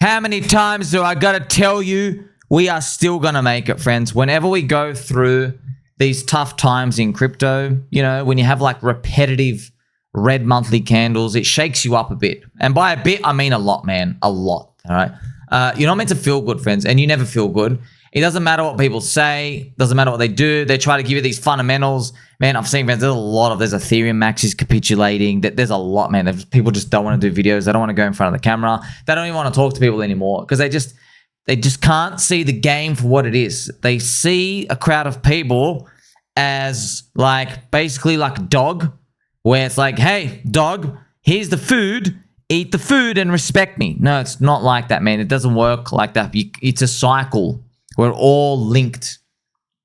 How many times do I gotta tell you we are still gonna make it, friends? Whenever we go through these tough times in crypto, you know, when you have like repetitive red monthly candles, it shakes you up a bit. And by a bit, I mean a lot, man. A lot, all right? You're not meant to feel good, friends, and you never feel good. It doesn't matter what people say. Doesn't matter what they do. They try to give you these fundamentals. Man, I've seen, friends, there's Ethereum maxis capitulating. There's a lot, man. People just don't want to do videos. They don't want to go in front of the camera. They don't even want to talk to people anymore because they just can't see the game for what it is. They see a crowd of people as like basically like a dog, where it's like, hey, dog, here's the food. Eat the food and respect me. No, it's not like that, man. It doesn't work like that. It's a cycle. We're all linked.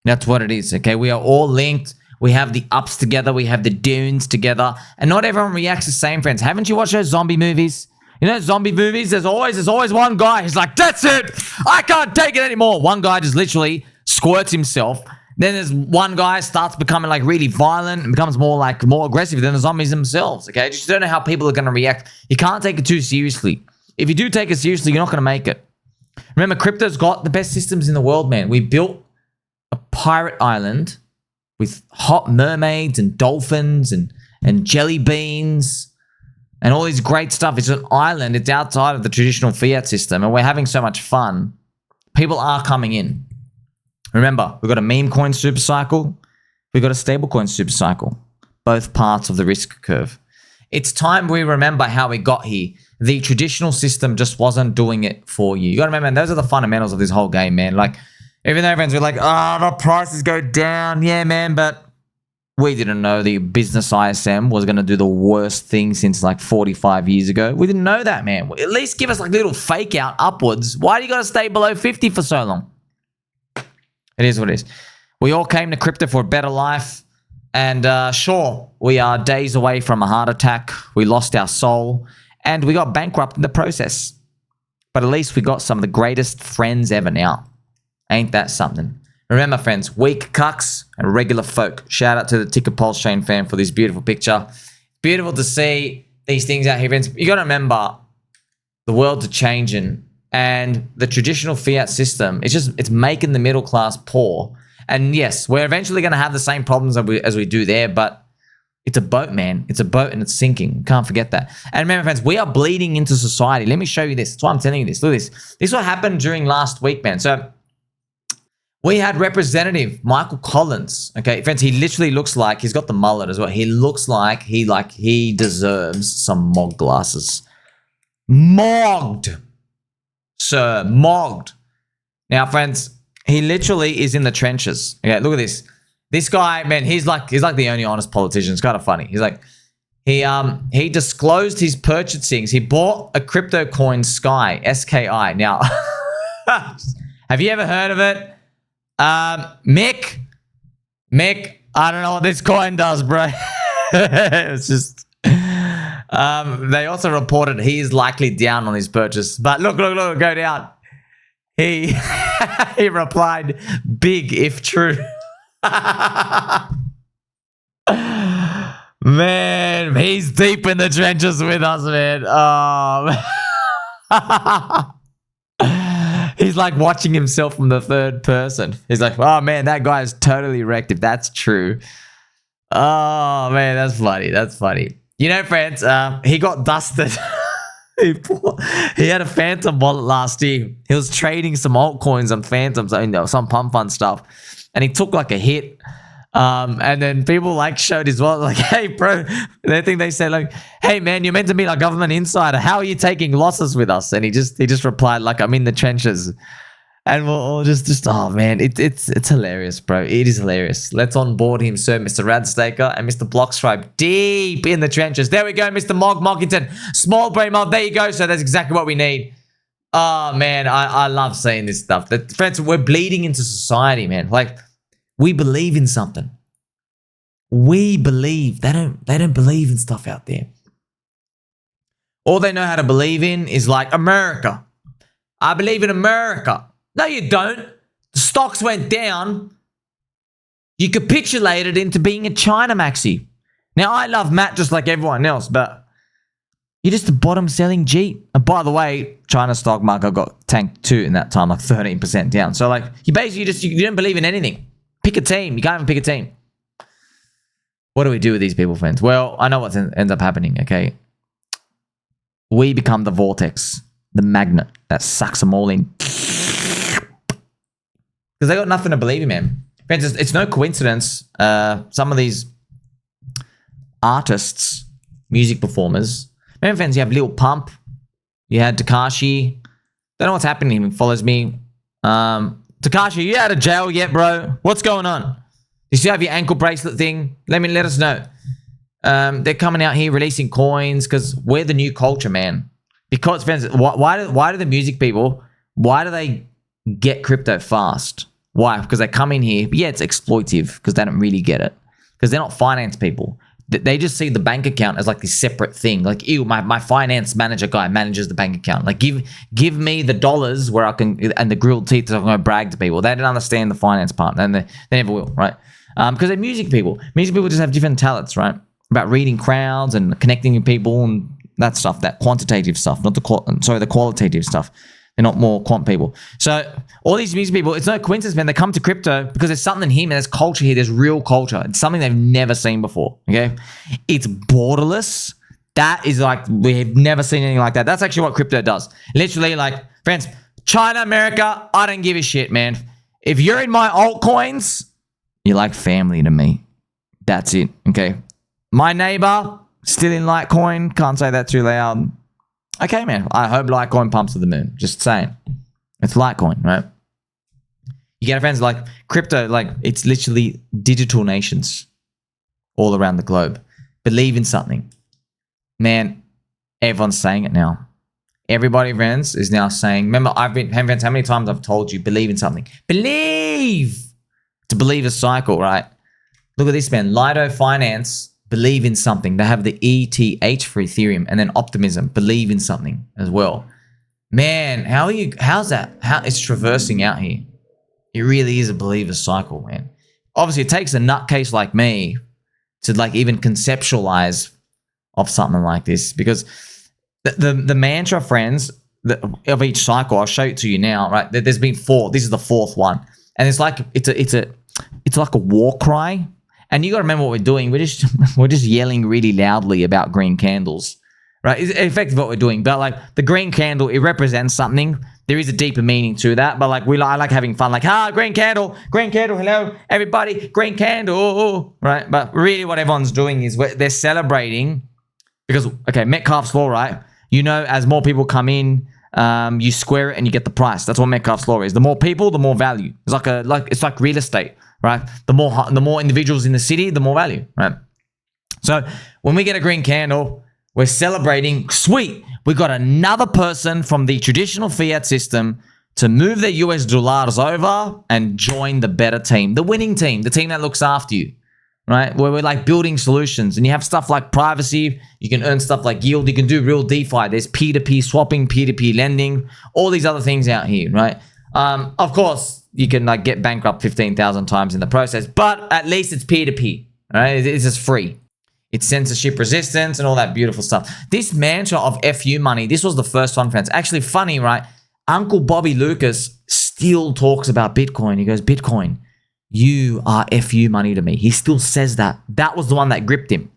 That's what it is, okay? We are all linked. We have the ups together. We have the downs together. And not everyone reacts the same, friends. Haven't you watched those zombie movies? You know, zombie movies, there's always one guy who's like, that's it. I can't take it anymore. One guy just literally squirts himself. Then there's one guy starts becoming like really violent and becomes more aggressive than the zombies themselves, okay? Just don't know how people are going to react. You can't take it too seriously. If you do take it seriously, you're not going to make it. Remember, crypto's got the best systems in the world, man. We built a pirate island with hot mermaids and dolphins and jelly beans and all these great stuff. It's an island. It's outside of the traditional fiat system, and we're having so much fun. People are coming in. Remember, we've got a MemeCoin SuperCycle. We've got a StableCoin SuperCycle. Both parts of the risk curve. It's time we remember how we got here. The traditional system just wasn't doing it for you. You got to remember, man, those are the fundamentals of this whole game, man. Like, even though friends were like, the prices go down. Yeah, man, but we didn't know the business ISM was going to do the worst thing since like 45 years ago. We didn't know that, man. At least give us like a little fake out upwards. Why do you got to stay below 50 for so long? It is what it is. We all came to crypto for a better life. And sure, we are days away from a heart attack. We lost our soul. And we got bankrupt in the process. But at least we got some of the greatest friends ever now. Ain't that something? Remember, friends, weak cucks and regular folk. Shout out to the Ticker Pulse Chain fan for this beautiful picture. Beautiful to see these things out here, friends. You got to remember, the world's changing. And the traditional fiat system, it's making the middle class poor. And yes, we're eventually going to have the same problems as we do there, but it's a boat, man. It's a boat and it's sinking. Can't forget that. And remember, friends, we are bleeding into society. Let me show you this. That's why I'm telling you this. Look at this. This is what happened during last week, man. So we had Representative Michael Collins. Okay, friends, he literally looks like he's got the mullet as well. He looks like he deserves some mog glasses. Mogged. Sir, mogged. Now, friends, he literally is in the trenches. Okay, look at this. This guy, man, he's like the only honest politician. It's kind of funny. He's like, he disclosed his purchasings. He bought a crypto coin Sky, SKI. Now, have you ever heard of it? Mick, I don't know what this coin does, bro. It's just, they also reported he is likely down on his purchase. But look, go down. He replied, big if true. Man, he's deep in the trenches with us, man. He's like watching himself from the third person. He's like, oh man, that guy is totally wrecked if that's true. Oh man, that's funny. That's funny. You know, friends, he got dusted. He had a Phantom wallet last year. He was trading some altcoins on Phantoms, you know, some pump fund stuff. And he took like a hit. And then people like showed his wallet like, hey, bro. They said like, hey, man, you're meant to be like government insider. How are you taking losses with us? And he just replied like, I'm in the trenches. And we'll just oh, man, it's hilarious, bro. It is hilarious. Let's onboard him, sir, Mr. Radstaker and Mr. Blockstripe deep in the trenches. There we go, Mr. Moggington. Small brain mob. There you go, sir. That's exactly what we need. Oh, man, I love seeing this stuff. Friends, we're bleeding into society, man. Like, we believe in something. We believe. They don't believe in stuff out there. All they know how to believe in is like America. I believe in America. No, you don't. The stocks went down. You capitulated into being a China maxi. Now, I love Matt just like everyone else, but You're just a bottom selling Jeep. And by the way, China stock market got tanked too in that time, like 13% down. So like you basically you didn't believe in anything. Pick a team. You can't even pick a team. What do we do with these people, friends? Well, I know what ends up happening, okay? We become the vortex, the magnet that sucks them all in. Because they got nothing to believe in, man. Friends, it's no coincidence. Some of these artists, music performers, remember, friends, you have Lil Pump, you had Tekashi. Don't know what's happening. He follows me. Tekashi, you out of jail yet, bro? What's going on? You still have your ankle bracelet thing? Let us know. They're coming out here releasing coins because we're the new culture, man. Because, friends, why do the music people, why do they get crypto fast? Why? Because they come in here. Yeah, it's exploitive because they don't really get it. Because they're not finance people. They just see the bank account as like this separate thing. Like, ew, my finance manager guy manages the bank account. Like, give me the dollars where I can, and the grilled teeth that I'm going to brag to people. They don't understand the finance part, and they never will, right? Because they're music people. Music people just have different talents, right? About reading crowds and connecting with people and that stuff, that quantitative stuff, not the qualitative stuff. They're not more quant people. So all these music people, it's no coincidence, man. They come to crypto because there's something here, man. There's culture here. There's real culture. It's something they've never seen before, okay? It's borderless. That is like, we have never seen anything like that. That's actually what crypto does. Literally, like, friends, China, America, I don't give a shit, man. If you're in my altcoins, you're like family to me. That's it, okay? My neighbor, still in Litecoin. Can't say that too loud. Okay, man. I hope Litecoin pumps to the moon. Just saying. It's Litecoin, right? You get friends like crypto, like it's literally digital nations all around the globe. Believe in something. Man, everyone's saying it now. Everybody, friends, is now saying, remember, friends, how many times I've told you, believe in something. Believe! To believe a cycle, right? Look at this, man. Lido Finance, believe in something. They have the ETH for Ethereum, and then Optimism, believe in something as well. Man, how's that? How it's traversing out here. It really is a believer cycle, man. Obviously, it takes a nutcase like me to like even conceptualize of something like this, because the mantra, friends, of each cycle, I'll show it to you now, right? There's been 4. This is the 4th one, and it's like it's like a war cry. And you got to remember what we're doing. We're just yelling really loudly about green candles, right? It's effectively what we're doing. But like the green candle, it represents something. There is a deeper meaning to that. But like I like having fun. Like, green candle, hello, everybody, green candle, right? But really, what everyone's doing is they're celebrating because, okay, Metcalfe's law, right? You know, as more people come in, you square it and you get the price. That's what Metcalfe's law is. The more people, the more value. It's like real estate. Right, the more individuals in the city, the more value, right? So when we get a green candle, we're celebrating. Sweet, we got another person from the traditional fiat system to move their US dollars over and join the better team, the winning team, the team that looks after you, right? Where we're like building solutions, and you have stuff like privacy. You can earn stuff like yield. You can do real DeFi. There's peer-to-peer swapping, peer-to-peer lending, all these other things out here, right? Of course, you can like get bankrupt 15,000 times in the process, but at least it's peer-to-peer, right? It's just free. It's censorship resistance and all that beautiful stuff. This mantra of FU money, this was the first one, friends. Actually funny, right? Uncle Bobby Lucas still talks about Bitcoin. He goes, Bitcoin, you are FU money to me. He still says that. That was the one that gripped him.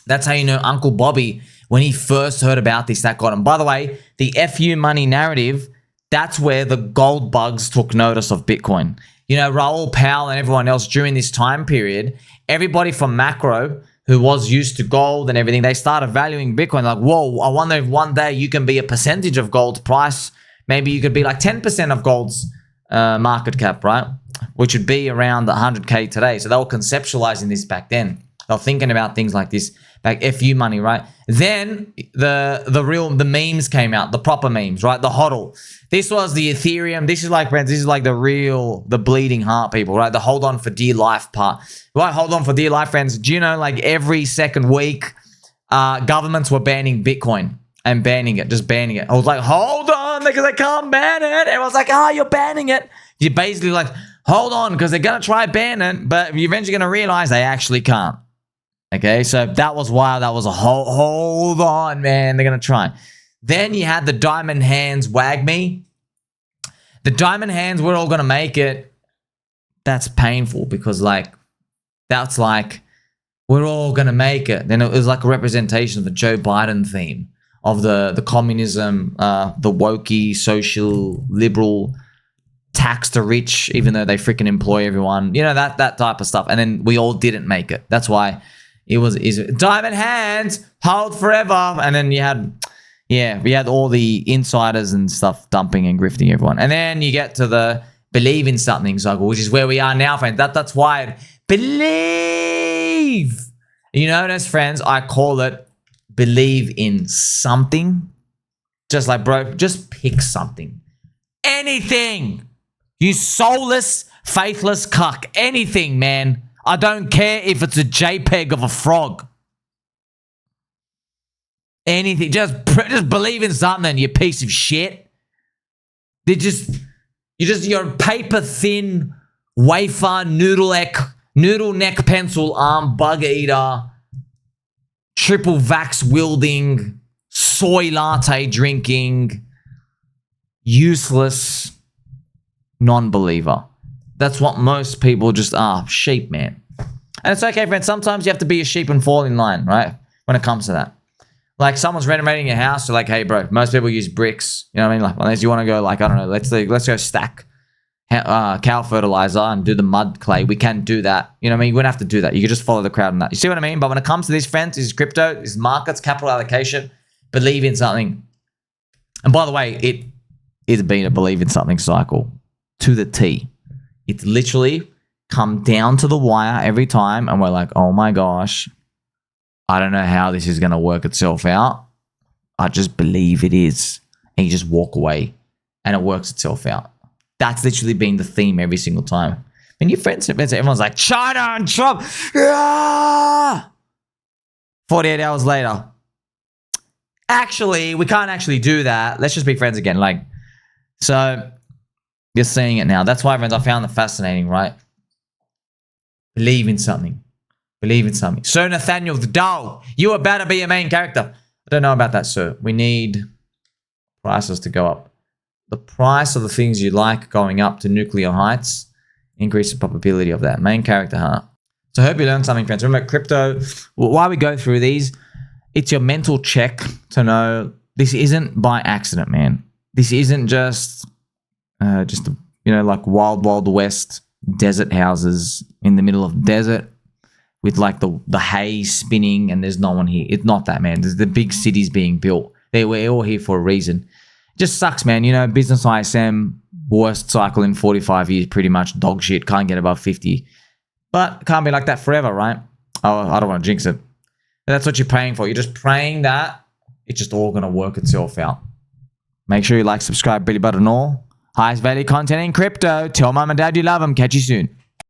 That's how you know Uncle Bobby, when he first heard about this, that got him. By the way, the FU money narrative, that's where the gold bugs took notice of Bitcoin. You know, Raoul Pal and everyone else during this time period, everybody from macro who was used to gold and everything, they started valuing Bitcoin. Like, whoa, I wonder if one day you can be a percentage of gold's price. Maybe you could be like 10% of gold's market cap, right? Which would be around 100K today. So they were conceptualizing this back then. They were thinking about things like this, like FU money, right? Then the memes came out, the proper memes, right? The hodl. This was the Ethereum. This is like, friends, this is like the bleeding heart people, right? The hold on for dear life part. Right, hold on for dear life, friends. Do you know, like every second week, governments were banning Bitcoin and banning it, just banning it. I was like, hold on, because they can't ban it. Everyone's like, you're banning it. You're basically like, hold on, because they're going to try ban it, but you're eventually going to realize they actually can't. Okay, so that was wild. That was a hold on, man. They're going to try. Then you had the diamond hands wag me. The diamond hands, we're all going to make it. That's painful because like, that's like, we're all going to make it. Then it was like a representation of the Joe Biden theme of the communism, the wokey, social, liberal, tax the rich, even though they freaking employ everyone. You know, that type of stuff. And then we all didn't make it. That's why it was diamond hands, hold forever. And then you had, yeah, we had all the insiders and stuff dumping and grifting everyone. And then you get to the believe in something cycle, which is where we are now, friends. That's why believe. You notice, friends, I call it believe in something. Just like, bro, just pick something. Anything. You soulless, faithless cuck. Anything, man. I don't care if it's a JPEG of a frog. Anything. Just believe in something, you piece of shit. You're paper thin, wafer, noodle neck pencil arm, bug eater, triple vax wielding, soy latte drinking, useless non-believer. That's what most people just are. Sheep, man. And it's okay, friends. Sometimes you have to be a sheep and fall in line, right? When it comes to that. Like someone's renovating your house, they're like, hey, bro, most people use bricks. You know what I mean? Like, unless you want to go like, I don't know, let's go stack cow fertilizer and do the mud clay. We can do that. You know what I mean? You wouldn't have to do that. You could just follow the crowd on that. You see what I mean? But when it comes to these, friends, is crypto, is markets, capital allocation, believe in something. And by the way, it is been a believe in something cycle to the T. It's literally come down to the wire every time. And we're like, oh my gosh, I don't know how this is going to work itself out. I just believe it is. And you just walk away and it works itself out. That's literally been the theme every single time. And your friends, everyone's like, China and Trump. Ah! 48 hours later. Actually, we can't actually do that. Let's just be friends again. Like, so you're seeing it now. That's why, friends, I found it fascinating, right? Believe in something. Believe in something. Sir Nathaniel the Doll, you about to be a main character. I don't know about that, sir. We need prices to go up. The price of the things you like going up to nuclear heights, increase the probability of that. Main character, huh? So I hope you learned something, friends. Remember, crypto, while we go through these, it's your mental check to know this isn't by accident, man. This isn't just like wild west desert houses in the middle of the desert with like the hay spinning and there's no one here. It's not that, man. There's the big cities being built. We're all here for a reason. It just sucks, man. You know, business ISM, worst cycle in 45 years, pretty much dog shit. Can't get above 50. But it can't be like that forever, right? Oh, I don't want to jinx it. That's what you're praying for. You're just praying that it's just all going to work itself out. Make sure you like, subscribe, Billy Button all. Highest value content in crypto. Tell mom and dad you love them. Catch you soon.